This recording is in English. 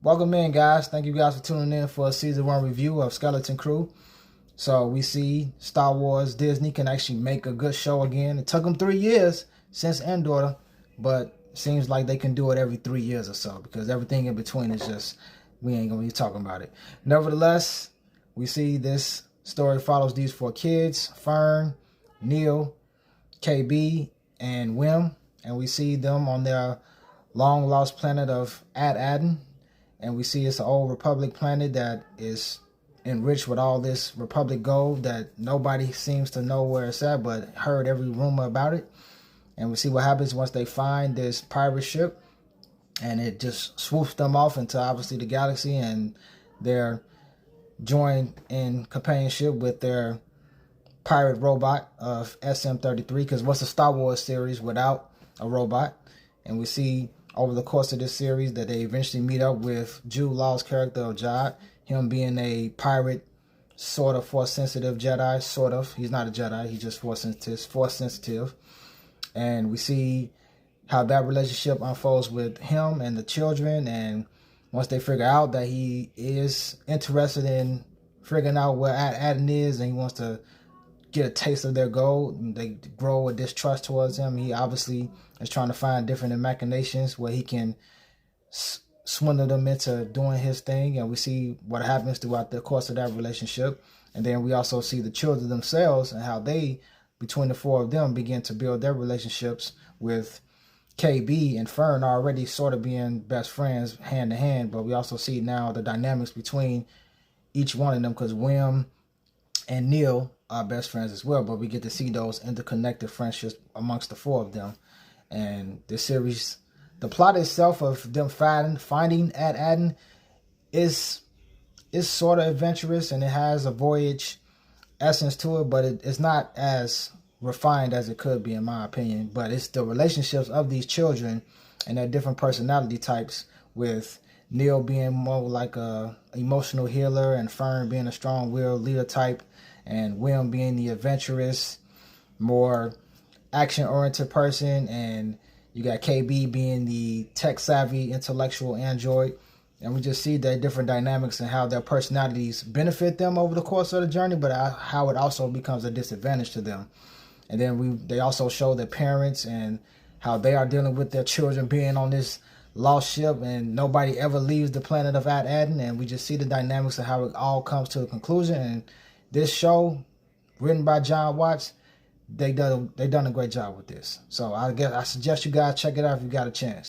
Welcome in, guys. Thank you guys for tuning in for a season 1 review of Skeleton Crew. So we see Star Wars Disney can actually make a good show again. It took them 3 years since Endor, but seems like they can do it every 3 years or so, because everything in between is just, we ain't gonna be talking about it. Nevertheless, we see this story follows these 4 kids: Fern, Neil, KB, and Wim, and we see them on their long lost planet of Ad-Aden, and we see it's an old Republic planet that is enriched with all this Republic gold that nobody seems to know where it's at, but heard every rumor about it. And we see what happens once they find this pirate ship, and it just swoops them off into obviously the galaxy, and they're joined in companionship with their pirate robot of SM-33, because what's a Star Wars series without a robot? And we see over the course of this series that they eventually meet up with Jude Law's character of Jod, him being a pirate, sort of force-sensitive Jedi, sort of. He's not a Jedi, he's just force-sensitive. And we see how that relationship unfolds with him and the children, and once they figure out that he is interested in figuring out where Ad-Aden is, and he wants to get a taste of their gold, and they grow a distrust towards him. He obviously is trying to find different machinations where he can swindle them into doing his thing, and we see what happens throughout the course of that relationship. And then we also see the children themselves and how they, between the 4 of them, begin to build their relationships, with KB and Fern already sort of being best friends hand to hand, but we also see now the dynamics between each one of them, because Wim and Neil are best friends as well, but we get to see those interconnected friendships amongst the 4 of them. And the series, the plot itself of them finding Ad-Aden is sort of adventurous, and it has a voyage essence to it, but it's not as refined as it could be, in my opinion. But it's the relationships of these children and their different personality types, with Neil being more like a emotional healer, and Fern being a strong-willed leader type, and Wim being the adventurous, more action-oriented person, and you got KB being the tech-savvy, intellectual android. And we just see their different dynamics and how their personalities benefit them over the course of the journey, but how it also becomes a disadvantage to them. And then they also show their parents and how they are dealing with their children being on this lost ship, and nobody ever leaves the planet of Ad-Aden. And we just see the dynamics of how it all comes to a conclusion. And this show, written by Jon Watts, they done a great job with this. So I suggest you guys check it out if you got a chance.